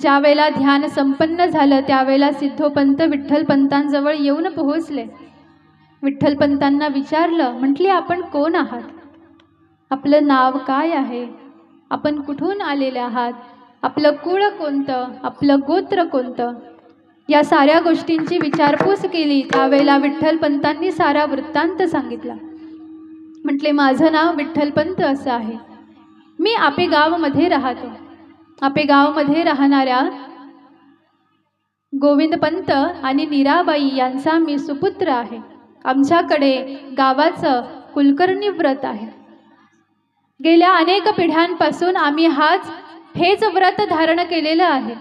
ज्यावेळेला ध्यान संपन्न झालं त्यावेळेला सिद्धोपंत विठ्ठलपंतांजवळ येऊन पोहोचले. विठ्ठलपंतांना विचारलं, म्हटली आपण कोण आहात, आपलं नाव काय आहे, आपण कुठून आलेले आहात, आपलं कुळ कोणतं, आपलं गोत्र कोणतं, या साऱ्या गोष्टींची विचारपूस केली. त्यावेळेला विठ्ठलपंतांनी सारा वृत्तांत सांगितला. म्हटले माझं नाव विठ्ठलपंत असं आहे, मी आपेगावमध्ये राहतो. आपेगावमध्ये राहणाऱ्या गोविंदपंत आणि नीराबाई यांचा मी सुपुत्र आहे. आमच्याकडे गावाचं कुलकर्णी व्रत आहे. गेल्या अनेक पिढ्यांपासून आम्ही हेच व्रत धारण केलेलं आहे.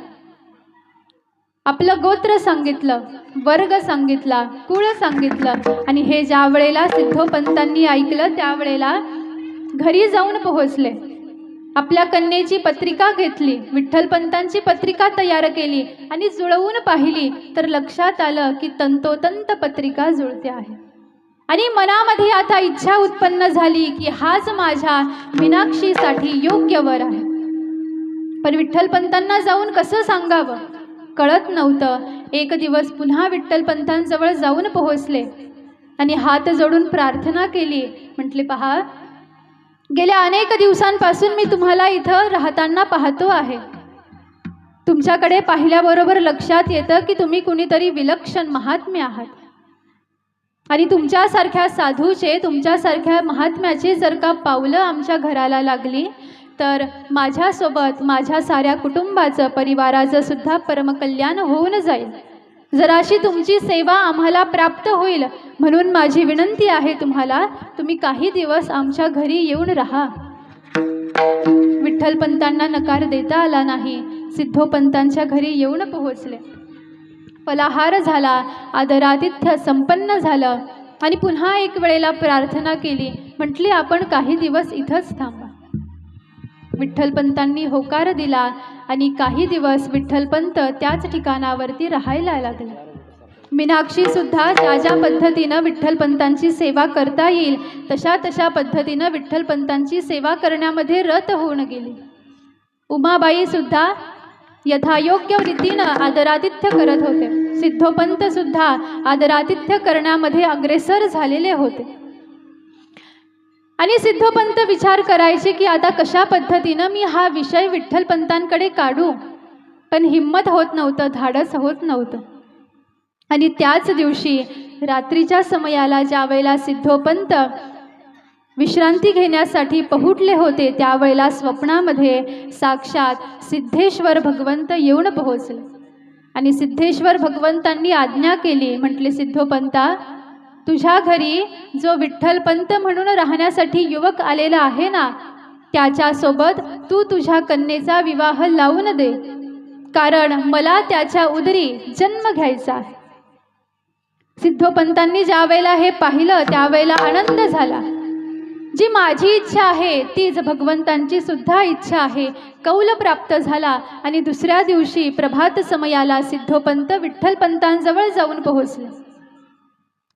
आपलं गोत्र सांगितलं, वर्ग सांगितला, कुळ सांगितलं आणि हे ज्या वेळेला सिद्धोपंतांनी ऐकलं त्यावेळेला घरी जाऊन पोहोचले. आपल्या कन्येची पत्रिका घेतली, विठ्ठलपंतांची पत्रिका तयार केली आणि जुळवून पाहिली तर लक्षात आलं की तंतोतंत पत्रिका जुळते आहे. आणि मनामध्ये आता इच्छा उत्पन्न झाली की हाच माझ्या मीनाक्षीसाठी योग्य वर आहे. पण विठ्ठलपंतांना जाऊन कसं सांगावं कळत नव्हतं. एक दिवस पुन्हा विठ्ठलपंतांजवळ जाऊन पोहोचले आणि हात जोडून प्रार्थना केली. म्हटले पहा, गेल्या अनेक दिवसांपासून मी तुम्हाला इथं राहताना पाहतो आहे. तुमच्याकडे पाहिल्याबरोबर लक्षात येतं की तुम्ही कुणीतरी विलक्षण महात्म्य आहात आणि तुमच्यासारख्या साधूचे, तुमच्यासारख्या महात्म्याचे जर का पावलं आमच्या घराला लागली तर माझ्यासोबत माझ्या साऱ्या कुटुंबाचं, परिवाराचं सुद्धा परमकल्याण होऊन जाईल. जराशी तुमची सेवा आम्हाला प्राप्त होईल म्हणून माझी विनंती आहे तुम्हाला, तुम्ही काही दिवस आमच्या घरी येऊन राहा. विठ्ठलपंतांना नकार देता आला नाही. सिद्धोपंतांच्या घरी येऊन पोहोचले. फलाहार झाला, आदरातिथ्य संपन्न झालं आणि पुन्हा एक वेळेला प्रार्थना केली. म्हटली आपण काही दिवस इथंच थांबा. विठ्ठलपंतांनी होकार दिला आणि काही दिवस विठ्ठलपंत त्याच ठिकाणावरती राहायला लागले. मीनाक्षी सुद्धा ज्या ज्या पद्धतीनं विठ्ठलपंतांची सेवा करता येईल तशा पद्धतीनं विठ्ठलपंतांची सेवा करण्यामध्ये रत होऊन गेली. उमाबाई सुद्धा यथायोग्य रीतीनं आदरातिथ्य करत होते. सिद्धोपंत सुद्धा आदरातिथ्य करण्यामध्ये अग्रेसर झालेले होते. आणि सिद्धोपंत विचार करायचे की आता कशा पद्धतीनं मी हा विषय विठ्ठलपंतांकडे काढू, पण हिम्मत होत नव्हतं, धाडस होत नव्हतं. आणि त्याच दिवशी रात्रीच्या समयाला ज्यावेळेला सिद्धोपंत विश्रांती घेण्यासाठी पहुटले होते त्यावेळेला स्वप्नामध्ये साक्षात सिद्धेश्वर भगवंत येऊन पोहोचले. आणि सिद्धेश्वर भगवंतांनी आज्ञा केली. म्हटले सिद्धोपंता, तुझ्या घरी जो विठ्ठलपंत म्हणून राहण्यासाठी युवक आलेला आहे ना, त्याच्यासोबत तू तुझ्या कन्येचा विवाह लावून दे, कारण मला त्याच्या उदरी जन्म घ्यायचा आहे. सिद्धोपंतांनी ज्या वेळेला हे पाहिलं त्यावेळेला आनंद झाला. जी माझी इच्छा आहे तीच भगवंतांची सुद्धा इच्छा आहे. कौल प्राप्त झाला आणि दुसऱ्या दिवशी प्रभात समयाला सिद्धोपंत विठ्ठलपंतांजवळ जाऊन पोहोचले.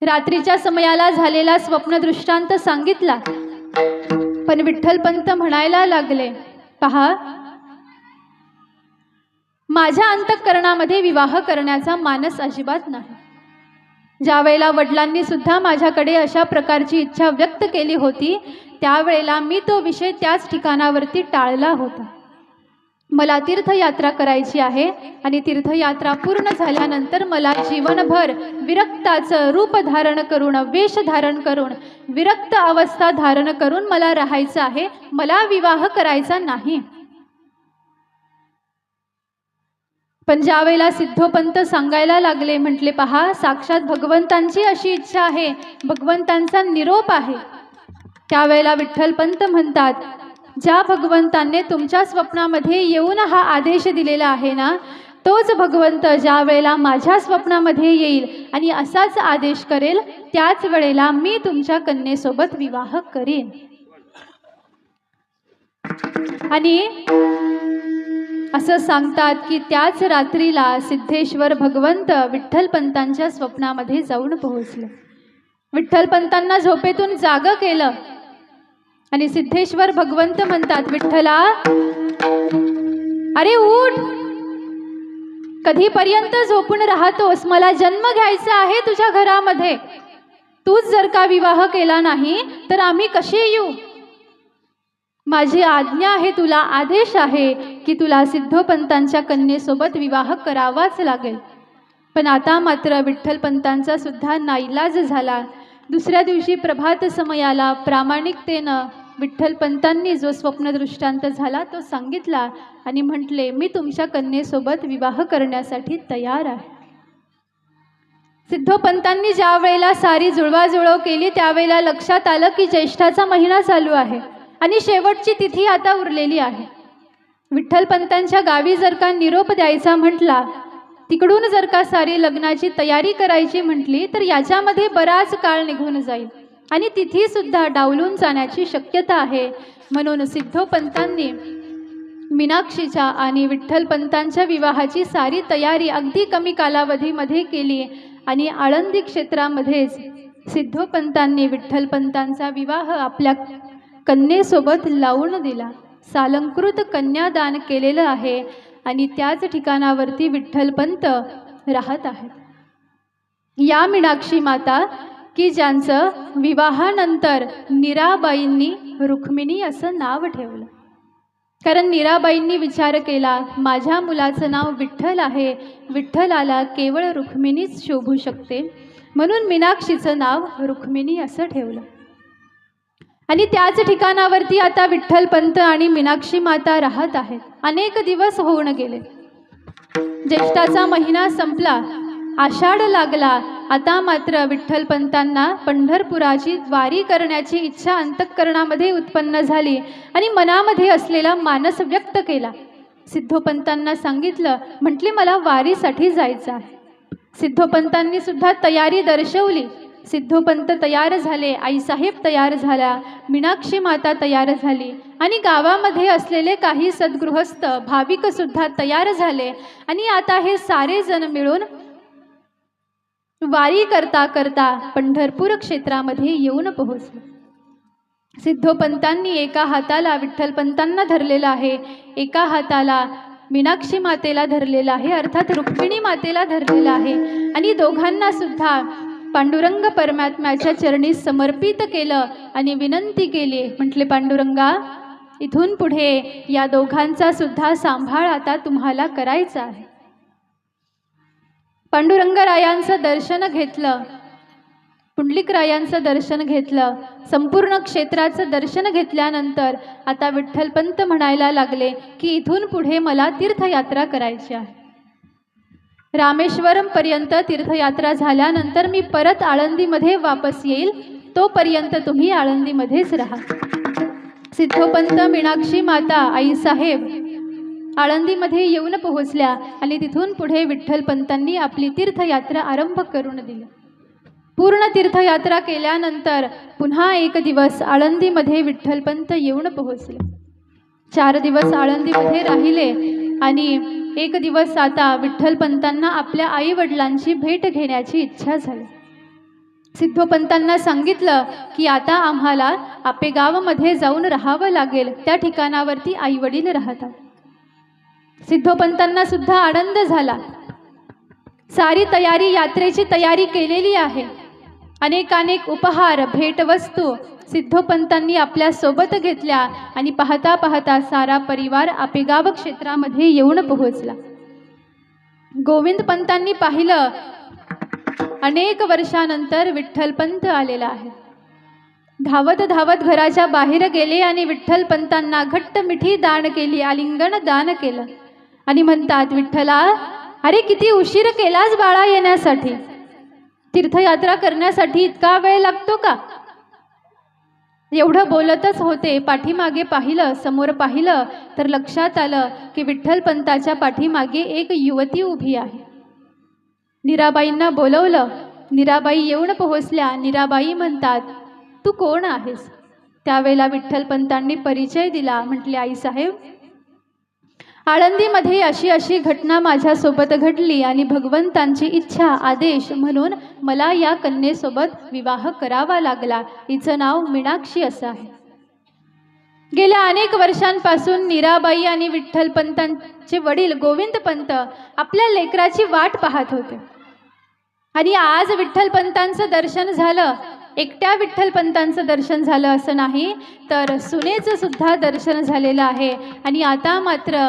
रात्रीच्या समयाला झालेला स्वप्न दृष्टांत सांगितला. पण विठ्ठलपंत म्हणायला लागले, पहा, माझ्या अंतःकरणामध्ये विवाह करण्याचा मानस अजिबात नाही. ज्या वेळेला वडिलांनी सुद्धा माझ्याकडे अशा प्रकारची इच्छा व्यक्त केली होती त्यावेळेला मी तो विषय त्याच ठिकाणावरती टाळला होता. मला तीर्थयात्रा करायची आहे आणि तीर्थयात्रा पूर्ण झाल्यानंतर मला जीवनभर विरक्ताचं रूप धारण करून, वेश धारण करून, विरक्त अवस्था धारण करून मला राहायचं आहे, मला विवाह करायचा नाही. पण ज्यावेळेला सिद्धोपंत सांगायला लागले, म्हटले पहा, साक्षात भगवंतांची अशी इच्छा आहे, भगवंतांचा निरोप आहे. त्यावेळेला विठ्ठलपंत म्हणतात, ज्या भगवंतांनी तुमच्या स्वप्नामध्ये येऊन हा आदेश दिलेला आहे ना, तोच भगवंत ज्या वेळेला माझ्या स्वप्नामध्ये येईल आणि असाच आदेश करेल त्याच वेळेला मी तुमच्या कन्येसोबत विवाह करीन. आणि असं सांगतात की त्याच रात्रीला सिद्धेश्वर भगवंत विठ्ठलपंतांच्या स्वप्नामध्ये जाऊन पोहोचले. विठ्ठलपंतांना झोपेतून जाग केलं आणि सिद्धेश्वर भगवंत म्हणतात, विठ्ठला, अरे उठ, कधीपर्यंत झोपून राहतोस? मला जन्म घ्यायचा आहे तुझ्या घरामध्ये. तूच जर का विवाह केला नाही तर आम्ही कसे येऊ? माझी आज्ञा आहे तुला, आदेश आहे की तुला सिद्धोपंतांच्या कन्येसोबत विवाह करावाच लागेल. पण आता मात्र विठ्ठलपंतांचा सुद्धा नाईलाज झाला. दुसऱ्या दिवशी प्रभात समयाला प्रामाणिकतेनं विठ्ठलपंतांनी जो स्वप्नदृष्टांत झाला तो सांगितला आणि म्हटले, मी तुमच्या कन्येसोबत विवाह करण्यासाठी तयार आहे. सिद्धोपंतांनी ज्या वेळेला सारी जुळवाजुळव केली त्यावेळेला लक्षात आलं की ज्येष्ठाचा महिना चालू आहे आणि शेवटची तिथी आता उरलेली आहे. विठ्ठलपंतांच्या गावी जर का निरोप द्यायचा म्हटला, तिकडून जर का सारी लग्नाची तयारी करायची म्हटली तर याच्यामध्ये बराच काळ निघून जाईल आणि तिथी सुद्धा डावलून जाण्याची शक्यता आहे. म्हणून सिद्धोपंतांनी मीनाक्षीच्या आणि विठ्ठलपंतांच्या विवाहाची सारी तयारी अगदी कमी कालावधीमध्ये केली आणि आळंदी क्षेत्रामध्येच सिद्धोपंतांनी विठ्ठलपंतांचा विवाह आपल्या कन्येसोबत लावून दिला. सालंकृत कन्यादान केलेलं आहे आणि त्याच ठिकाणावरती विठ्ठलपंत राहत आहेत. या मीनाक्षी माता की ज्यांचं विवाहानंतर मीराबाईंनी रुक्मिणी असं नाव ठेवलं. कारण मीराबाईंनी विचार केला, माझ्या मुलाचं नाव विठ्ठल आहे, विठ्ठलाला केवळ रुक्मिणीच शोभू शकते, म्हणून मीनाक्षीचं नाव रुक्मिणी असं ठेवलं. आणि त्याच ठिकाणावरती आता विठ्ठलपंत आणि मीनाक्षी माता राहत आहेत. अनेक दिवस होऊन गेले. ज्येष्ठाचा महिना संपला, आषाढ लागला. आता मात्र विठ्ठलपंतांना पंढरपुराची वारी करण्याची इच्छा अंतःकरणामध्ये उत्पन्न झाली आणि मनामध्ये असलेला मानस व्यक्त केला. सिद्धोपंतांना सांगितलं, म्हटले मला वारीसाठी जायचं आहे. सिद्धोपंतांनी सुद्धा तयारी दर्शवली. सिद्धोपंत तयार झाले, आईसाहेब तयार झाला, मीनाक्षी माता तयार झाली आणि गावामध्ये असलेले काही सद्गृहस्थ भाविक सुद्धा तयार झाले आणि आता हे सारे जण मिळून वारी करता करता पंढरपूर क्षेत्रामध्ये येऊन पोहोचले. सिद्धोपंतांनी एका हाताला विठ्ठलपंतांना धरलेला आहे, एका हाताला मीनाक्षी मातेला धरलेला आहे, अर्थात रुक्मिणी मातेला धरलेला आहे आणि दोघांना सुद्धा पांडुरंग परमात्म्याच्या चरणी समर्पित केलं आणि विनंती केली. म्हटले, पांडुरंगा, इथून पुढे या दोघांचा सुद्धा सांभाळ आता तुम्हाला करायचा आहे. पांडुरंगरायांचं दर्शन घेतलं, पुंडलिकरायांचं दर्शन घेतलं, संपूर्ण क्षेत्राचं दर्शन घेतल्यानंतर आता विठ्ठलपंत म्हणायला लागले की इथून पुढे मला तीर्थयात्रा करायची आहे. रामेश्वरमपर्यंत तीर्थयात्रा झाल्यानंतर मी परत आळंदीमध्ये वापस येईल, तोपर्यंत तुम्ही आळंदीमध्येच राहा. सिद्धोपंत, मीनाक्षी माता, आईसाहेब आळंदीमध्ये येऊन पोहोचल्या आणि तिथून पुढे विठ्ठलपंतांनी आपली तीर्थयात्रा आरंभ करून दिली. पूर्ण तीर्थयात्रा केल्यानंतर पुन्हा एक दिवस आळंदीमध्ये विठ्ठलपंत येऊन पोहोचले. 4 दिवस आळंदीमध्ये राहिले आणि एक दिवस आता विठ्ठलपंतांना आपल्या आईवडिलांची भेट घेण्याची इच्छा झाली. सिद्धोपंतांना सांगितलं की आता आम्हाला आपेगावमध्ये जाऊन राहावं लागेल, त्या ठिकाणावरती आईवडील राहतात. सिद्धोपंतांना सुद्धा आनंद झाला. सारी तयारी, यात्रेची तयारी केलेली आहे. अनेक उपहार, भेटवस्तू सिद्धोपंतांनी आपल्या सोबत घेतल्या आणि पाहता पाहता सारा परिवार आपेगाव क्षेत्रामध्ये येऊन पोहोचला. गोविंदपंतांनी पाहिलं, अनेक वर्षानंतर विठ्ठलपंत आलेला आहे. धावत धावत घराच्या बाहेर गेले आणि विठ्ठलपंतांना घट्ट मिठी दान केली, आलिंगन दान केलं आणि म्हणतात, विठ्ठला, अरे किती उशीर केलास बाळा येण्यासाठी, तीर्थयात्रा करण्यासाठी इतका वेळ लागतो का? एवढं बोलतच होते. पाठीमागे पाहिलं, समोर पाहिलं तर लक्षात आलं की विठ्ठलपंताच्या पाठीमागे एक युवती उभी आहे. नीराबाईंना बोलवलं. नीराबाई येऊन पोहोचल्या. नीराबाई म्हणतात, तू कोण आहेस? त्यावेळेला विठ्ठलपंतांनी परिचय दिला. म्हटले, आईसाहेब, आळंदीमध्ये अशी अशी घटना माझ्यासोबत घडली आणि भगवंतांची इच्छा, आदेश म्हणून मला या कन्येसोबत विवाह करावा लागला. हिचं नाव मीनाक्षी असं आहे. गेल्या अनेक वर्षांपासून मीराबाई आणि विठ्ठलपंतांचे वडील गोविंदपंत आपल्या लेकराची वाट पाहत होते. आणि आज विठ्ठलपंतांचं दर्शन झालं. एकट्या विठ्ठलपंतांचं दर्शन झालं असं नाही, तर सुनेचं सुद्धा दर्शन झालेलं आहे. आणि आता मात्र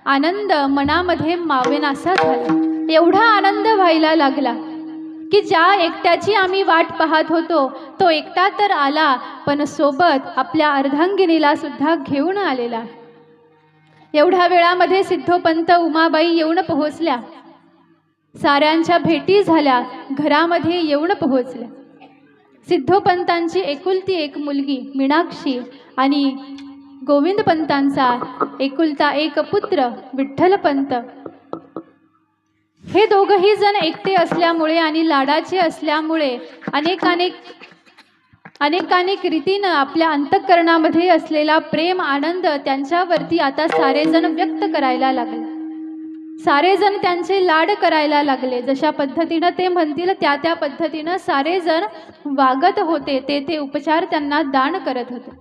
आनंद मनामध्ये मावेनासा झाला. एवढा आनंद व्हायला लागला की ज्या एकट्याची आम्ही वाट पाहत होतो तो एकटा तर आला, पण सोबत आपल्या अर्धांगिनीला सुद्धा घेऊन आलेला. एवढ्या वेळामध्ये सिद्धोपंत उमाबाई येऊन पोहोचल्या. साऱ्यांच्या भेटी झाल्या, घरामध्ये येऊन पोहोचल्या. सिद्धोपंतांची एकुलती एक मुलगी मीनाक्षी आणि गोविंदपंतांचा एकुलता एक पुत्र विठ्ठलपंत, हे दोघंही जण एकटे असल्यामुळे आणि लाडाचे असल्यामुळे अनेक रीतीनं आपल्या अंतःकरणामध्ये असलेला प्रेम आनंद त्यांच्यावरती आता सारेजण व्यक्त करायला लागले. सारेजण त्यांचे लाड करायला लागले. जशा पद्धतीनं ते म्हणतील त्या पद्धतीनं सारेजण वागत होते. ते उपचार त्यांना दान करत होते.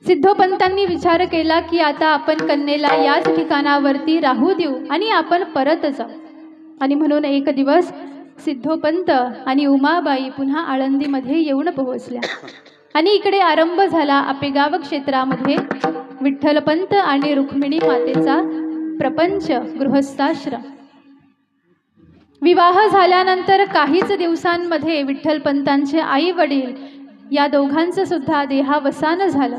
सिद्धोपंतांनी विचार केला की आता आपण कन्येला याच ठिकाणावरती राहू देऊ आणि आपण परत जाऊ. आणि म्हणून एक दिवस सिद्धोपंत आणि उमाबाई पुन्हा आळंदीमध्ये येऊन पोहोचल्या. आणि इकडे आरंभ झाला आपेगाव क्षेत्रामध्ये विठ्ठलपंत आणि रुक्मिणी मातेचा प्रपंच गृहस्थाश्रम. विवाह झाल्यानंतर काहीच दिवसांमध्ये विठ्ठलपंतांचे आई वडील या दोघांचं सुद्धा देहावसान झालं.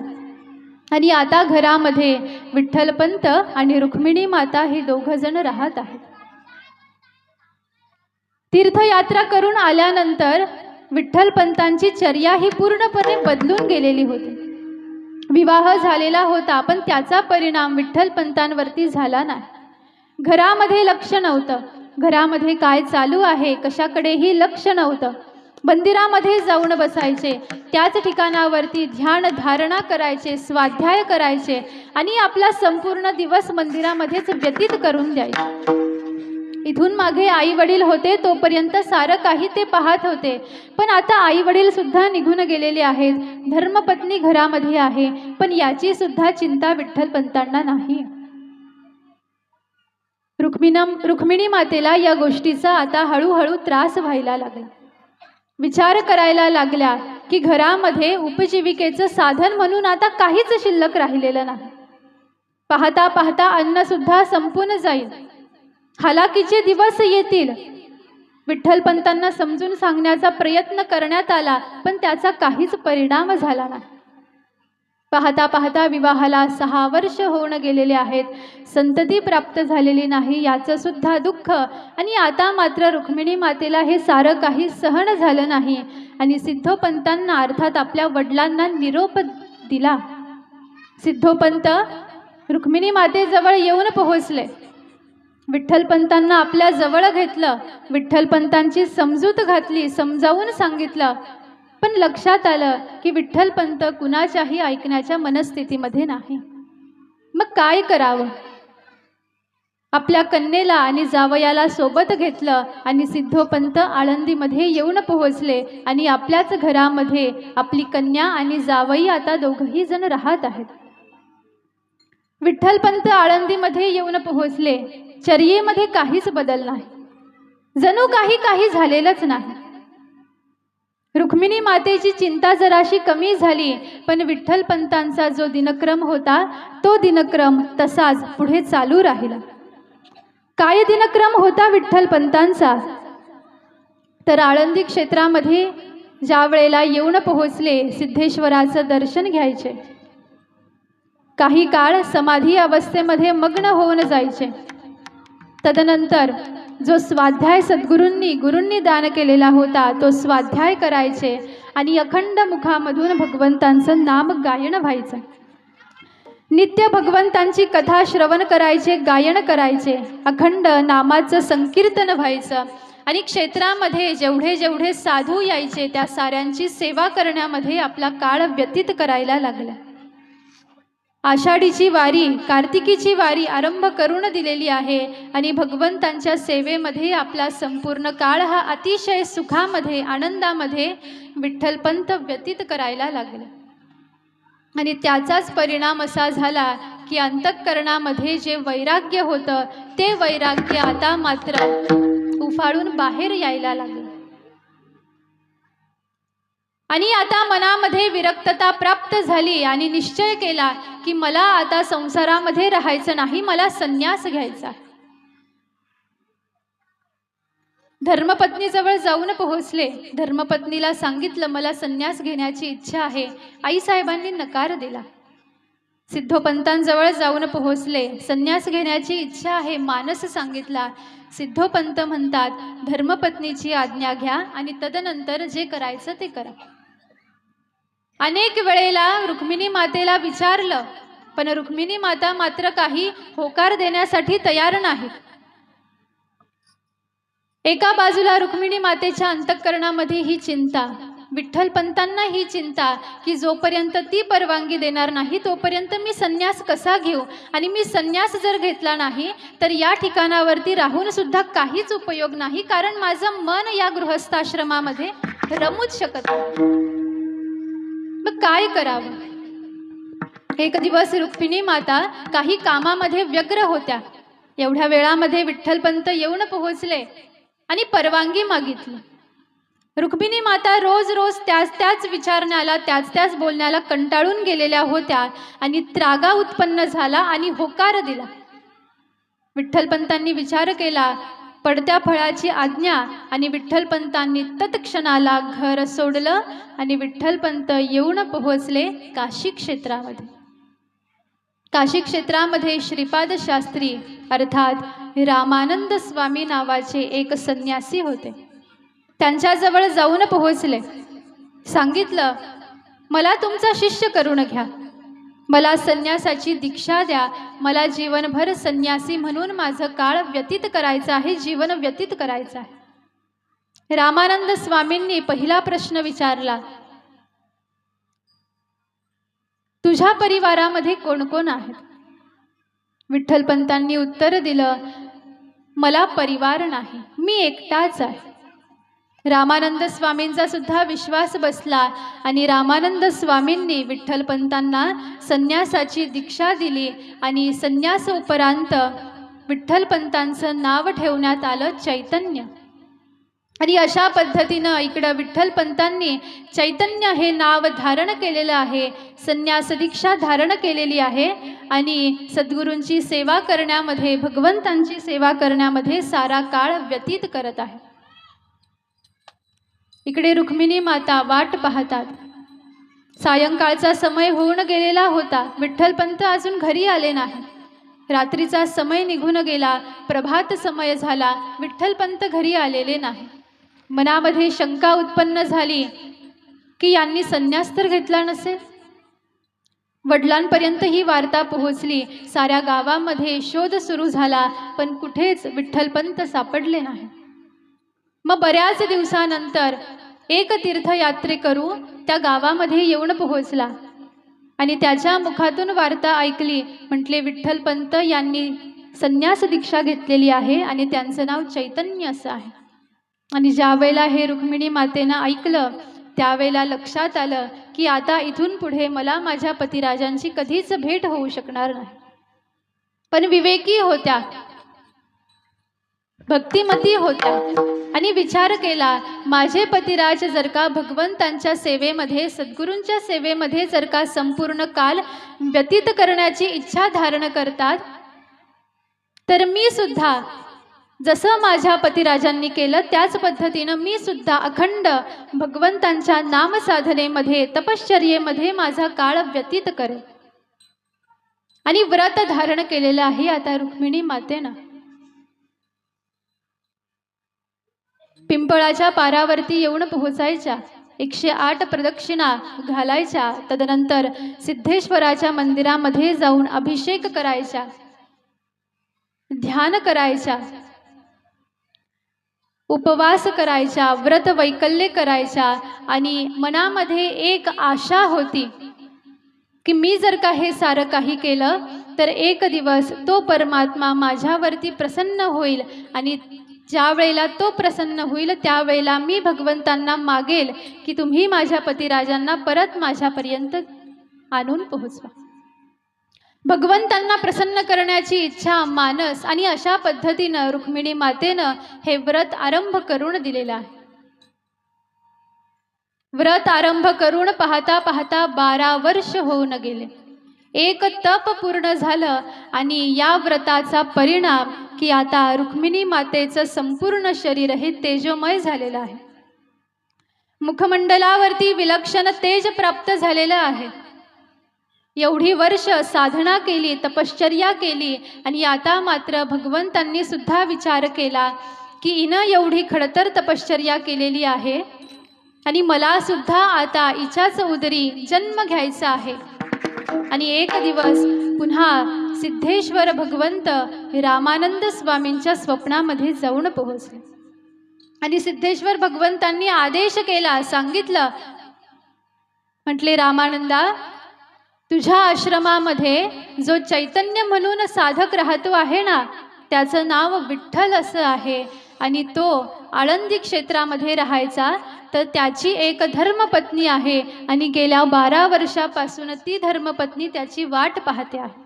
आणि आता घरामध्ये विठ्ठलपंत आणि रुक्मिणी माता हे दोघं जण राहत आहेत. तीर्थयात्रा करून आल्यानंतर विठ्ठलपंतांची चर्या ही पूर्णपणे बदलून गेलेली होती. विवाह झालेला होता, पण त्याचा परिणाम विठ्ठलपंतांवरती झाला नाही. घरामध्ये लक्ष नव्हतं. घरामध्ये काय चालू आहे कशाकडेही लक्ष नव्हतं. मंदिरामध्ये जाऊन बसायचे, त्याच ठिकाणावरती ध्यान धारणा करायचे, स्वाध्याय करायचे आणि आपला संपूर्ण दिवस मंदिरामध्येच व्यतीत करून द्यायचे. इथून मागे आई वडील होते तोपर्यंत सारं काही ते पाहत होते, पण आता आई वडील सुद्धा निघून गेलेले आहेत. धर्मपत्नी घरामध्ये आहे, पण याची सुद्धा चिंता विठ्ठलपंतांना नाही. रुक्मिणी मातेला या गोष्टीचा आता हळूहळू त्रास व्हायला लागला. विचार करायला लागल्या की घरामध्ये उपजीविकेचं साधन म्हणून आता काहीच शिल्लक राहिलेलं नाही. पाहता पाहता अन्न सुद्धा संपून जाईल. हालाकीचे दिवस येतील. विठ्ठलपंतांना समजून सांगण्याचा प्रयत्न करण्यात आला, पण त्याचा काहीच परिणाम झाला नाही. पाहता पाहता विवाहाला 6 वर्ष होऊन गेलेले आहेत. संतती प्राप्त झालेली नाही याचं सुद्धा दुःख. आणि आता मात्र रुक्मिणी मातेला हे सारं काही सहन झालं नाही. आणि सिद्धोपंतांना अर्थात आपल्या वडिलांना निरोप दिला. सिद्धोपंत रुक्मिणी मातेजवळ येऊन पोहोचले. विठ्ठलपंतांना आपल्या जवळ घेतलं. विठ्ठलपंतांची समजूत घातली, समजावून सांगितलं. पण लक्षात आलं की विठ्ठलपंत कुणाच्याही ऐकण्याच्या मनस्थितीमध्ये नाही. मग काय करावं? आपल्या कन्येला आणि जावयाला सोबत घेतलं आणि सिद्धोपंत आळंदीमध्ये येऊन पोहोचले. आणि आपल्याच घरामध्ये आपली कन्या आणि जावई आता दोघंही जण राहत आहेत. विठ्ठलपंत आळंदीमध्ये येऊन पोहोचले. चर्येमध्ये काहीच बदल नाही. जणू काही झालेलंच नाही. रुक्मिणी मातेची चिंता जराशी कमी झाली, पण विठ्ठलपंतांचा जो दिनक्रम होता तो दिनक्रम तसाच पुढे चालू राहिला. काय दिनक्रम होता विठ्ठलपंतांचा? तर आळंदी क्षेत्रामध्ये ज्या वेळेला येऊन पोहोचले सिद्धेश्वराचं दर्शन घ्यायचे. काही काळ समाधी अवस्थेमध्ये मग्न होऊन जायचे. तदनंतर जो स्वाध्याय गुरूंनी दान केलेला होता तो स्वाध्याय करायचे आणि अखंड मुखामधून भगवंतांचं नाम गायन व्हायचं. नित्य भगवंतांची कथा श्रवण करायचे, गायन करायचे, अखंड नामाचं संकीर्तन व्हायचं. आणि क्षेत्रामध्ये जेवढे साधू यायचे त्या साऱ्यांची सेवा करण्यामध्ये आपला काळ व्यतीत करायला लागला. आषाढीची वारी, कार्तिकीची वारी आरंभ करून दिलेली आहे आणि भगवंतांच्या सेवेमध्ये आपला संपूर्ण काळ हा अतिशय सुखामध्ये आनंदामध्ये विठ्ठलपंत व्यतीत करायला लागले. आणि त्याचाच परिणाम असा झाला की अंतःकरणामध्ये जे वैराग्य होतं ते वैराग्य आता मात्र उफाळून बाहेर यायला लागलं आणि आता मनामध्ये विरक्तता प्राप्त झाली आणि निश्चय केला की मला आता संसारामध्ये राहायचं नाही, मला संन्यास घ्यायचा. धर्मपत्नीजवळ जाऊन पोहोचले. धर्मपत्नीला सांगितलं मला संन्यास घेण्याची इच्छा आहे. आईसाहेबांनी नकार दिला. सिद्धोपंतांजवळ जाऊन पोहोचले. संन्यास घेण्याची इच्छा आहे मानस सांगितला. सिद्धोपंत म्हणतात धर्मपत्नीची आज्ञा घ्या आणि तदनंतर जे करायचं ते करा. अनेक वेळेला रुक्मिणी मातेला विचारलं पण रुक्मिणी माता मात्र काही होकार देण्यासाठी तयार नाहीत. एका बाजूला रुक्मिणी मातेच्या अंतःकरणामध्ये ही चिंता, विठ्ठलपंतांना ही चिंता की जोपर्यंत ती परवानगी देणार नाही तोपर्यंत मी संन्यास कसा घेऊ आणि मी संन्यास जर घेतला नाही तर या ठिकाणावरती राहून सुद्धा काहीच उपयोग नाही, कारण माझं मन या गृहस्थाश्रमामध्ये रमूच शकत नाही. मग काय करावं? एक दिवस रुक्मिणी माता काही कामामध्ये व्यग्र होत्या. एवढ्या वेळामध्ये विठ्ठलपंत येऊन पोहोचले आणि परवानगी मागितली. रुक्मिणी माता रोज रोज त्याच विचारण्याला त्याच बोलण्याला कंटाळून गेलेल्या होत्या आणि त्रागा उत्पन्न झाला आणि होकार दिला. विठ्ठलपंतांनी विचार केला, पडत्या फळाची आज्ञा, आणि विठ्ठलपंतांनी तत्क्षणाला घर सोडलं आणि विठ्ठलपंत येऊन पोहोचले काशी क्षेत्रामध्ये. काशी क्षेत्रामध्ये श्रीपाद शास्त्री अर्थात रामानंद स्वामी नावाचे एक संन्यासी होते. त्यांच्याजवळ जाऊन पोहोचले. सांगितलं मला तुमचा शिष्य करून घ्या, मला संन्यासाची दीक्षा द्या, मला जीवनभर संन्यासी म्हणून माझं काळ व्यतीत करायचं आहे, जीवन व्यतीत करायचं आहे. रामानंद स्वामींनी पहिला प्रश्न विचारला, तुझ्या परिवारामध्ये कोण कोण आहेत? विठ्ठलपंतांनी उत्तर दिलं, मला परिवार नाही, मी एकटाच आहे. रामानंद स्वामींचा सुद्धा विश्वास बसला आणि रामानंद स्वामींनी विठ्ठलपंतांना संन्यासाची दीक्षा दिली आणि संन्यास उपरांत विठ्ठलपंतांचं नाव ठेवण्यात आलं चैतन्य. आणि अशा पद्धतीनं इकडं विठ्ठलपंतांनी चैतन्य हे नाव धारण केलेलं आहे, संन्यास दीक्षा धारण केलेली आहे आणि सद्गुरूंची सेवा करण्यामध्ये, भगवंतांची सेवा करण्यामध्ये सारा काळ व्यतीत करत आहे. इकडे रुक्मिणी माता वाट पाहतात. सायंकाळचा समय होऊन गेलेला होता. विठ्ठलपंत अजून घरी आले नाही. रात्रीचा समय निघून गेला, प्रभात समय झाला, विठ्ठलपंत घरी आलेले नाही. मनामध्ये शंका उत्पन्न झाली की यांनी संन्यास तर घेतला नसेल. वडिलांपर्यंत ही वार्ता पोहोचली. साऱ्या गावामध्ये शोध सुरू झाला पण कुठेच विठ्ठलपंत सापडले नाही. मग बऱ्याच दिवसानंतर एक तीर्थयात्रेकरू त्या गावामध्ये येऊन पोहोचला आणि त्याच्या मुखातून वार्ता ऐकली. म्हटले विठ्ठलपंत यांनी संन्यास दीक्षा घेतलेली आहे आणि त्यांचं नाव चैतन्य असं आहे. आणि ज्या वेळेला हे रुक्मिणी मातेनं ऐकलं त्यावेळेला लक्षात आलं की आता इथून पुढे मला माझ्या पतिराजांची कधीच भेट होऊ शकणार नाही. पण विवेकी होत्या, भक्तिमती होत्या आणि विचार केला, माझे पतिराज जर का भगवंतांच्या सेवेमध्ये, सद्गुरूंच्या सेवेमध्ये जर का संपूर्ण काल व्यतीत करण्याची इच्छा धारण करतात तर मी सुद्धा जसं माझ्या पतिराजांनी केलं त्याच पद्धतीनं मी सुद्धा अखंड भगवंतांच्या नामसाधनेमध्ये, तपश्चर्येमध्ये माझा काळ व्यतीत करेन. आणि व्रत धारण केलेलं आहे आता रुक्मिणी मातेनं. पिंपळाच्या पारावरती येऊन पोहोचायच्या, 108 प्रदक्षिणा घालायच्या, तदनंतर सिद्धेश्वराच्या मंदिरामध्ये जाऊन अभिषेक करायच्या, ध्यान करायच्या, उपवास करायच्या, व्रत वैकल्य करायच्या. आणि मनामध्ये एक आशा होती की मी जर का हे सारं काही केलं तर एक दिवस तो परमात्मा माझ्यावरती प्रसन्न होईल आणि ज्या वेळेला तो प्रसन्न होईल त्यावेळेला मी भगवंतांना मागेल की तुम्ही माझ्या पतिराजांना परत माझ्यापर्यंत आणून पोहोचवा. भगवंतांना प्रसन्न करण्याची इच्छा मानस आणि अशा पद्धतीनं रुक्मिणी मातेनं हे व्रत आरंभ करून दिलेलं आहे. व्रत आरंभ करून पाहता पाहता 12 वर्ष होऊन गेले. एक तप पूर्ण झालं आणि या व्रताचा परिणाम की आता रुक्मिणी मातेचं संपूर्ण शरीर हे तेजोमय झालेलं आहे. मुखमंडलावरती विलक्षण तेज प्राप्त झालेलं आहे. एवढी वर्ष साधना केली, तपश्चर्या केली आणि आता मात्र भगवंतांनी सुद्धा विचार केला की हिनं एवढी खडतर तपश्चर्या केलेली आहे आणि मला सुद्धा आता हिच्याच उदरी जन्म घ्यायचा आहे. आणि एक दिवस पुन्हा सिद्धेश्वर भगवंत रामानंद स्वामींच्या स्वप्नामध्ये जाऊन पोहोचले आणि सिद्धेश्वर भगवंतांनी आदेश केला, सांगितलं, म्हटले, रामानंदा, तुझ्या आश्रमामध्ये जो चैतन्य म्हणून साधक राहतो आहे ना, त्याचं नाव विठ्ठल असं आहे आणि तो आळंदी क्षेत्रामध्ये राहायचा. तर त्याची एक धर्मपत्नी आहे आणि गेल्या 12 वर्षापासून ती धर्मपत्नी त्याची वाट पाहते आहे.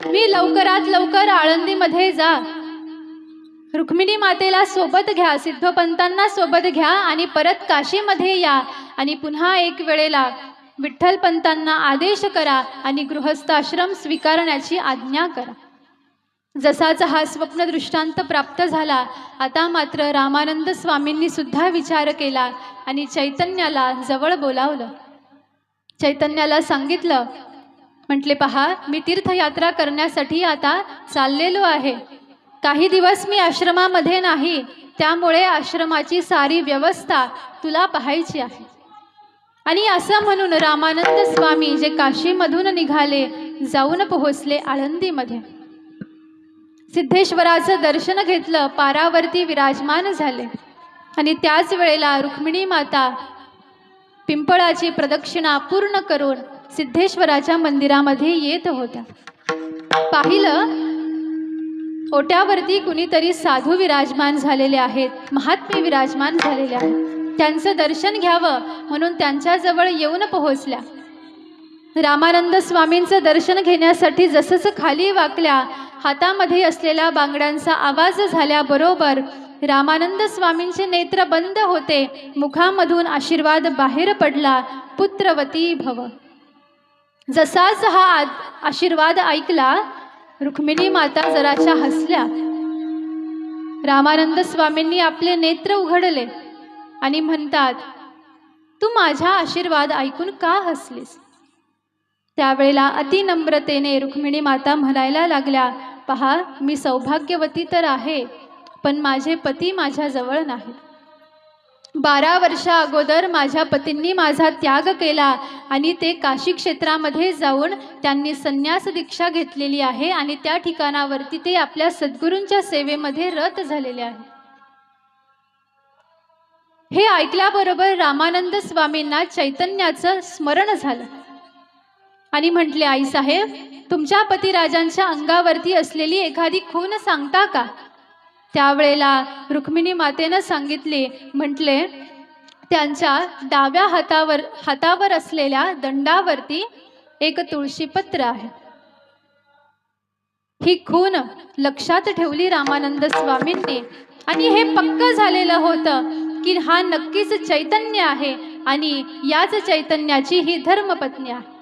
मी लवकरात लवकर आळंदीमध्ये जा, रुक्मिणी मातेला सोबत घ्या, सिद्धोपंतांना सोबत घ्या आणि परत काशीमध्ये या आणि पुन्हा एक वेळेला विठ्ठलपंतांना आदेश करा आणि गृहस्थाश्रम स्वीकारण्याची आज्ञा करा. जसाचा हा स्वप्न दृष्टांत प्राप्त झाला, आता मात्र रामानंद स्वामींनी सुद्धा विचार केला आणि चैतन्याला जवळ बोलावलं. चैतन्याला सांगितलं, म्हटले, पहा, मी तीर्थयात्रा करण्यासाठी आता चाललेलो आहे. काही दिवस मी आश्रमामध्ये नाही, त्यामुळे आश्रमाची सारी व्यवस्था तुला पाहायची आहे. आणि असं म्हणून रामानंद स्वामी जे काशीमधून निघाले, जाऊन पोहोचले आळंदीमध्ये. सिद्धेश्वराचं दर्शन घेतलं, पारावरती विराजमान झाले आणि त्याच वेळेला रुक्मिणी माता पिंपळाची प्रदक्षिणा पूर्ण करून सिद्धेश्वराच्या मंदिरामध्ये येत होत्या. पाहिलं, ओट्यावरती कुणीतरी साधू विराजमान झालेले आहेत, महात्मे विराजमान झालेले आहेत. त्यांचं दर्शन घ्यावं म्हणून त्यांच्याजवळ येऊन पोहोचल्या. रामानंद स्वामींचं दर्शन घेण्यासाठी जसंच खाली वाकल्या, हातामध्ये असलेल्या बांगड्यांचा आवाज झाल्याबरोबर रामानंद स्वामींचे नेत्र बंद होते. मुखामधून आशीर्वाद बाहेर पडला, पुत्रवती भव. जसाच हा आशीर्वाद ऐकला, रुक्मिणी माता जराशा हसल्या. रामानंद स्वामींनी आपले नेत्र उघडले आणि म्हणतात, तू माझा आशीर्वाद ऐकून का हसलीस? त्यावेळेला अतिनम्रतेने रुक्मिणी माता म्हणायला लागल्या, पहा, मी सौभाग्यवती तर आहे, पण माझे पती माझ्याजवळ नाहीत. 12 वर्षा अगोदर माझ्या पतींनी माझा त्याग केला आणि ते काशी क्षेत्रामध्ये जाऊन त्यांनी संन्यास दीक्षा घेतलेली आहे आणि त्या ठिकाणावरती ते आपल्या सद्गुरूंच्या सेवेमध्ये रत झालेले आहे. हे ऐकल्याबरोबर रामानंद स्वामींना चैतन्याचं स्मरण झालं आणि म्हटले, आईसाहेब, तुमच्या पतिराजांच्या अंगावरती असलेली एखादी खून सांगता का? त्यावेळेला रुक्मिणी मातेनं सांगितले, म्हटले, त्यांच्या डाव्या हातावर असलेल्या दंडावरती एक तुळशीपत्र आहे. ही खून लक्षात ठेवली रामानंद स्वामींनी आणि हे पक्क झालेलं होतं की हा नक्कीच चैतन्य आहे आणि याच चैतन्याची ही धर्मपत्नी आहे.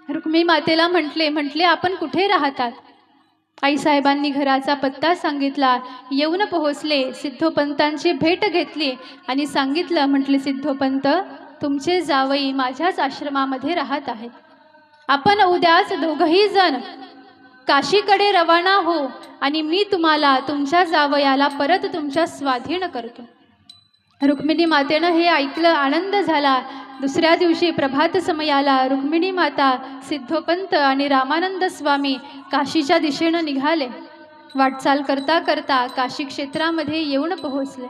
रुक्मिणी मातेला म्हटले, आपण कुठे राहतात? आईसाहेबांनी घराचा पत्ता सांगितला. येऊन पोहोचले, सिद्धोपंतांची भेट घेतली आणि सांगितलं, म्हटले, सिद्धोपंत, तुमचे जावई माझ्याच आश्रमामध्ये राहत आहेत. आपण उद्याच दोघंही जण काशीकडे रवाना हो आणि मी तुम्हाला तुमच्या जावयाला परत तुमच्या स्वाधीन करतो. रुक्मिणी मातेनं हे ऐकलं, आनंद झाला. दुसऱ्या दिवशी प्रभात समयाला रुक्मिणी माता, सिद्धोपंत आणि रामानंद स्वामी काशीच्या दिशेनं निघाले. वाटचाल करता करता काशी क्षेत्रामध्ये येऊन पोहोचले,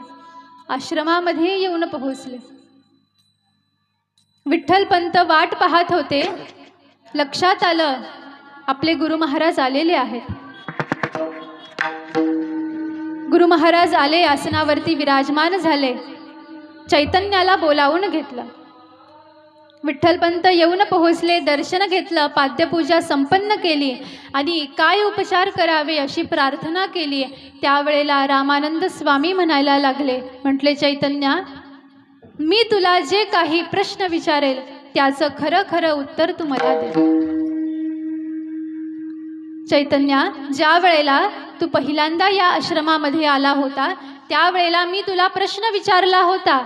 आश्रमामध्ये येऊन पोहोचले. विठ्ठलपंत वाट पाहत होते. लक्षात आलं, आपले गुरु महाराज आलेले आहेत. गुरु महाराज आले, आसनावरती विराजमान झाले. चैतन्याला बोलावून घेतलं. विठ्ठलपंत येऊन पोहोचले, दर्शन घेतलं, पाद्यपूजा संपन्न केली आणि काय उपचार करावे अशी प्रार्थना केली. त्यावेळेला रामानंद स्वामी म्हणायला लागले, म्हटले चैतन्या, मी तुला जे काही प्रश्न विचारेल त्याचं खरं खरं उत्तर तू मला दे. चैतन्या, ज्या वेळेला तू पहिल्यांदा या आश्रमामध्ये आला होता त्यावेळेला मी तुला प्रश्न विचारला होता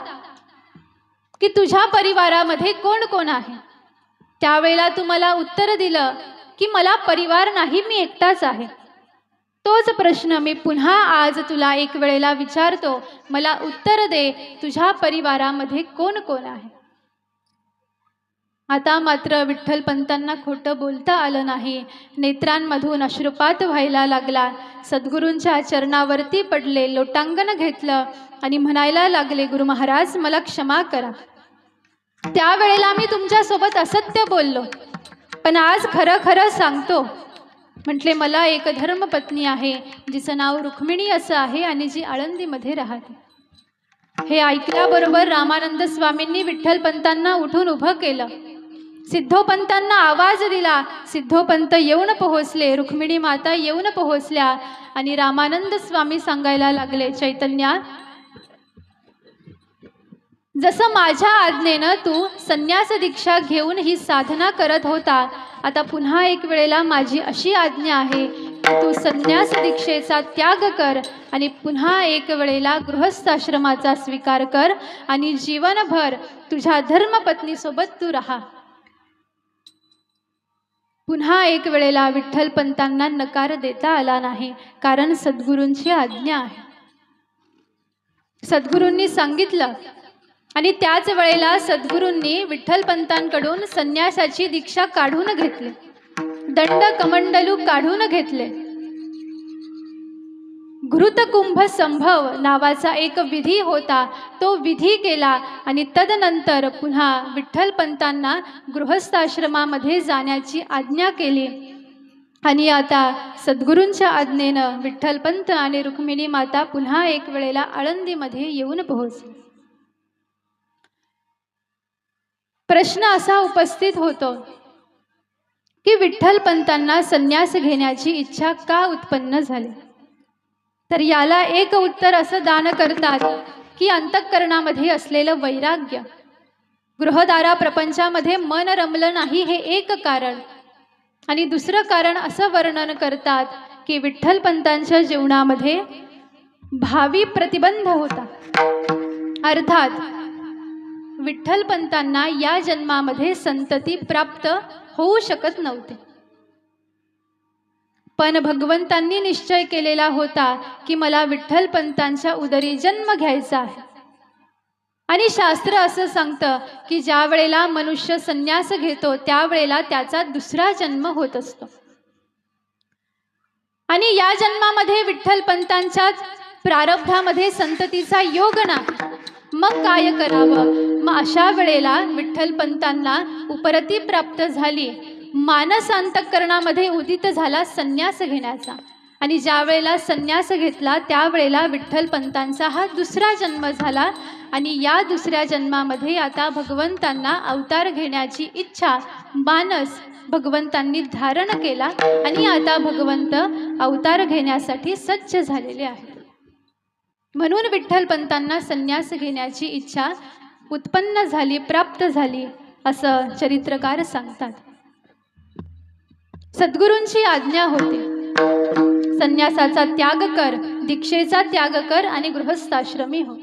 की तुझ्या परिवारामध्ये कोण कोण आहे. त्यावेळेला तू मला उत्तर दिलं की मला परिवार नाही, मी एकटाच आहे. तोच प्रश्न मी पुन्हा आज तुला एक वेळेला विचारतो, मला उत्तर दे, तुझ्या परिवारामध्ये कोण कोण आहे. आता मात्र विठ्ठलपंतांना खोटं बोलता आलं नाही. नेत्रांमधून अश्रुपात व्हायला लागला. सद्गुरूंच्या चरणावरती पडले, लोटांगण घेतलं आणि म्हणायला लागले, गुरु महाराज मला क्षमा करा. त्यावेळेला मी तुमच्यासोबत असत्य बोललो, पण आज खरं खरं सांगतो. म्हटले, मला एक धर्मपत्नी आहे जिचं नाव रुक्मिणी असं आहे आणि जी आळंदीमध्ये राहते. हे ऐकल्याबरोबर रामानंद स्वामींनी विठ्ठलपंतांना उठून उभं केलं. सिद्धोपंतांना आवाज दिला. सिद्धोपंत येऊन पोहोचले, रुक्मिणी माता येऊन पोहोचल्या आणि रामानंद स्वामी सांगायला लागले, चैतन्या, जसं माझ्या आज्ञेनं तू संन्यास दीक्षा घेऊन ही साधना करत होता, आता पुन्हा एक वेळेला माझी अशी आज्ञा आहे की तू संन्यास दीक्षेचा त्याग कर आणि पुन्हा एक वेळेला गृहस्थाश्रमाचा स्वीकार कर आणि जीवनभर तुझ्या धर्मपत्नीसोबत तू राहा. पुन्हा एक वेळेला विठ्ठलपंतांना नकार देता आला नाही, कारण सद्गुरूंची आज्ञा आहे. सद्गुरूंनी सांगितलं आणि त्याच वेळेला सद्गुरूंनी विठ्ठलपंतांकडून संन्यासाची दीक्षा काढून घेतली, दंड कमंडलू काढून घेतले. घृतकुंभ संभव नावाचा एक विधी होता, तो विधी केला आणि तदनंतर पुन्हा विठ्ठलपंतांना गृहस्थाश्रमामध्ये जाण्याची आज्ञा केली. आणि आता सद्गुरूंच्या आज्ञेनं विठ्ठलपंत आणि रुक्मिणी माता पुन्हा एक वेळेला आळंदीमध्ये येऊन पोहोचले. प्रश्न असा उपस्थित होतो की विठ्ठलपंतांना संन्यास घेण्याची इच्छा का उत्पन्न झाली. तर याला एक उत्तर असं दान करतात की अंतःकरणामध्ये असलेलं वैराग्य, गृहदारा प्रपंचामध्ये मन रमलं नाही हे एक कारण. आणि दुसरं कारण असं वर्णन करतात की विठ्ठलपंतांच्या जीवनामध्ये भावी प्रतिबंध होता. अर्थात विठ्ठलपंतांना या जन्मामध्ये संतती प्राप्त होऊ शकत नव्हते. पण भगवंतांनी निश्चय केलेला होता की मला विठ्ठलपंतांच्या उदरी जन्म घ्यायचा आहे. आणि शास्त्र असं सांगतं की ज्या वेळेला मनुष्य संन्यास घेतो त्यावेळेला त्याचा दुसरा जन्म होत असतो. आणि या जन्मामध्ये विठ्ठलपंतांच्या प्रारब्धामध्ये संततीचा योग नाही, मग काय करावं. मग अशा वेळेला विठ्ठलपंतांना उपरती प्राप्त झाली, मानस अंतःकरणामध्ये उदित झाला संन्यास घेण्याचा. आणि ज्या वेळेला संन्यास घेतला त्यावेळेला विठ्ठलपंतांचा हा दुसरा जन्म झाला. आणि या दुसऱ्या जन्मामध्ये आता भगवंतांना अवतार घेण्याची इच्छा मानस भगवंतांनी धारण केला आणि आता भगवंत अवतार घेण्यासाठी सज्ज झालेले आहेत. म्हणून विठ्ठलपंतांना संन्यास घेण्याची इच्छा उत्पन्न झाली, प्राप्त झाली असं चरित्रकार सांगतात. सद्गुरूंची आज्ञा होती, संन्यासाचा त्याग कर, दीक्षेचा त्याग कर आणि गृहस्थाश्रमी हो.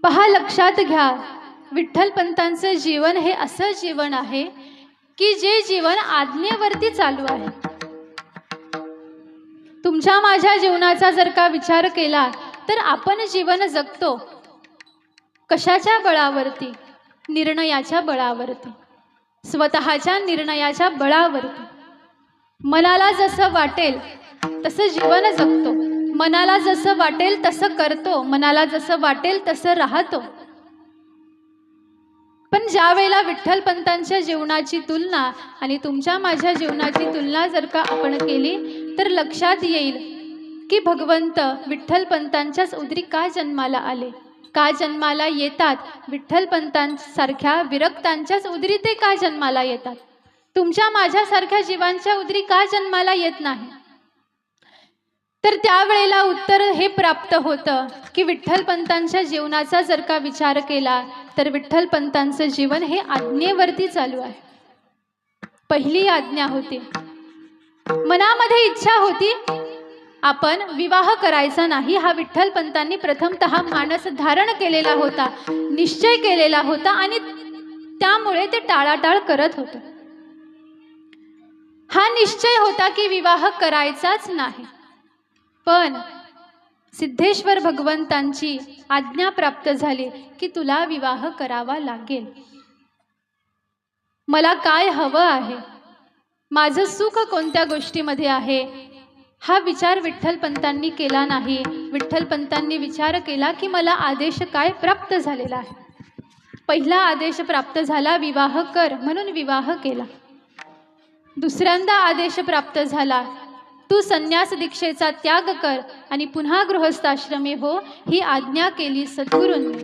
पहा, लक्षात घ्या, विठ्ठलपंतांचं जीवन हे असं जीवन आहे की जे जीवन आज्ञेवरती चालू आहे. तुमच्या माझ्या जीवनाचा जर का विचार केला तर आपण जीवन जगतो कशाच्या बळावरती? निर्णयाच्या बळावरती, स्वतःच्या निर्णयाच्या बळावरती. मनाला जसं वाटेल तसं जीवन जगतो, मनाला जसं वाटेल तसं करतो, मनाला जसं वाटेल तसं राहतो. पण ज्या वेळेला विठ्ठलपंतांच्या जीवनाची तुलना आणि तुमच्या माझ्या जीवनाची तुलना जर का आपण केली तर लक्षात येईल की भगवंत विठ्ठलपंतांच्याच उदरी का जन्माला आले, का जन्माला येतात? विठ्ठलपंतांसारख्या विरक्तांच्याच उदरी ते का जन्माला येतात? तुमच्या माझ्यासारख्या जीवांच्या उदरी का जन्माला येत नाही? तर त्यावेळेला उत्तर हे प्राप्त होतं की विठ्ठलपंतांच्या जीवनाचा जर का विचार केला तर विठ्ठलपंतांचं जीवन हे आज्ञेवरती चालू आहे. पहिली आज्ञा होती, मनामध्ये इच्छा होती आपण विवाह करायचा नाही. हा विठ्ठलपंतांनी प्रथमतः मानस धारण केलेला होता, निश्चय केलेला होता आणि त्यामुळे ते टाळाटाळ करत होते. हा निश्चय होता की विवाह करायचाच नाही. पण सिद्धेश्वर भगवंतांची आज्ञा प्राप्त झाली की तुला विवाह करावा लागेल. मला काय हवं आहे, माझं सुख कोणत्या गोष्टीमध्ये आहे, हा विचार विठ्ठलपंतांनी केला नाही. विठ्ठलपंतांनी विचार केला की मला आदेश काय प्राप्त झालेला आहे. पहिला आदेश प्राप्त झाला, विवाह कर, म्हणून विवाह केला. दुसऱ्यांदा आदेश प्राप्त झाला, तू संन्यास दीक्षेचा त्याग कर आणि पुन्हा गृहस्थाश्रमी हो, ही आज्ञा केली सद्गुरूंनी.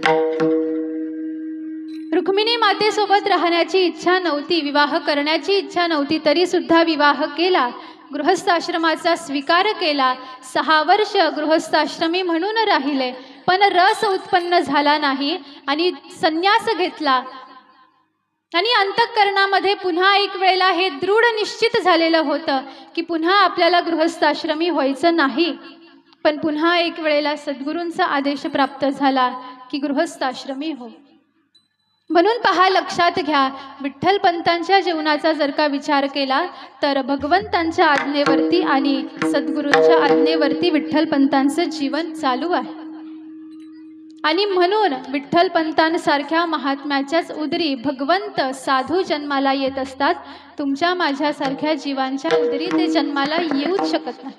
रुक्मिणी मातेसोबत राहण्याची इच्छा नव्हती, विवाह करण्याची इच्छा नव्हती, तरी सुद्धा विवाह केला, गृहस्थाश्रमाचा स्वीकार केला. 6 वर्ष गृहस्थाश्रमी म्हणून राहिले, पण रस उत्पन्न झाला नाही आणि संन्यास घेतला. आणि अंतःकरणामध्ये पुन्हा एक वेळेला हे दृढ निश्चित झालेलं होतं की पुन्हा आपल्याला गृहस्थाश्रमी व्हायचं नाही. पण पुन्हा एक वेळेला सद्गुरूंचा आदेश प्राप्त झाला की गृहस्थाश्रमी हो. म्हणून पहा, लक्षात घ्या, विठ्ठलपंतांच्या जीवनाचा जर का विचार केला तर भगवंतांच्या आज्ञेवरती आणि सद्गुरूंच्या आज्ञेवरती विठ्ठलपंतांचं जीवन चालू आहे. आणि म्हणून विठ्ठलपंतांसारख्या महात्म्याच्याच उदरी भगवंत साधू जन्माला येत असतात. तुमच्या माझ्यासारख्या जीवांच्या उदरी ते जन्माला येऊच शकत नाही.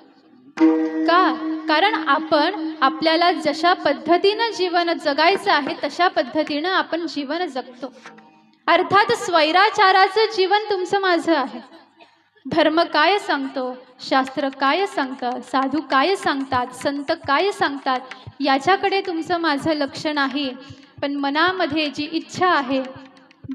का? कारण आपण आपल्याला जशा पद्धतीनं जीवन जगायचं आहे तशा पद्धतीनं आपण जीवन जगतो. अर्थात स्वैराचाराचं जीवन तुमचं माझं आहे. धर्म काय सांगतो, शास्त्र काय सांगतं, साधू काय सांगतात, संत काय सांगतात, याच्याकडे तुमचं माझं लक्ष नाही. पण मनामध्ये जी इच्छा आहे,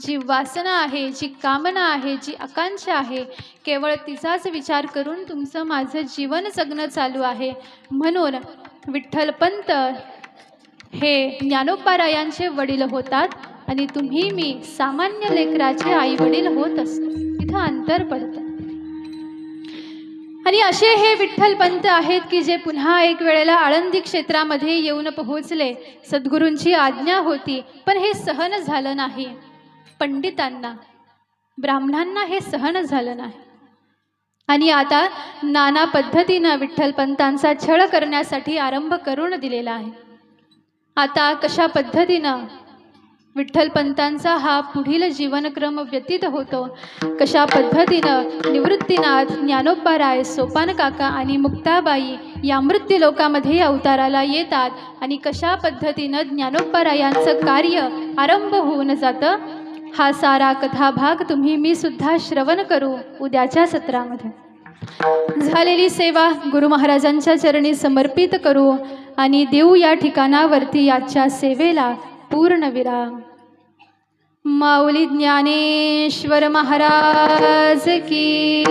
जी वासना आहे, जी कामना आहे, जी आकांक्षा आहे, केवळ तिचाच विचार करून तुमचं माझं जीवन जगणं चालू आहे. म्हणून विठ्ठलपंत हे ज्ञानोबारायांचे वडील होतात आणि तुम्ही मी सामान्य लेकराचे आई वडील होत असतो. इथं अंतर पडतं. आणि असे हे विठ्ठलपंत आहेत की जे पुन्हा एक वेळेला आळंदी क्षेत्रामध्ये येऊन पोहोचले. सद्गुरूंची आज्ञा होती, पण हे सहन झालं नाही. पंडितांना, ब्राह्मणांना हे सहन झालं नाही. आणि आता नाना पद्धतीनं विठ्ठलपंतांचा छळ करण्यासाठी आरंभ करून दिलेला आहे. आता कशा पद्धतीनं विठ्ठलपंतांचा हा पुढील जीवनक्रम व्यतीत होतो, कशा पद्धतीनं निवृत्तीनाथ, ज्ञानोबाराय, सोपान काका आणि मुक्ताबाई या मृत्यूलोकामध्ये अवताराला येतात आणि कशा पद्धतीनं ज्ञानोबारायांचं कार्य आरंभ होऊन जातं, हा सारा कथाभाग तुम्ही मी सुद्धा श्रवण करू उद्याच्या सत्रामध्ये. झालेली सेवा गुरु महाराजांच्या चरणी समर्पित करू आणि देऊ या ठिकाणावरती आजच्या सेवेला पूर्णविराम. माऊली ज्ञानेश्वर महाराज की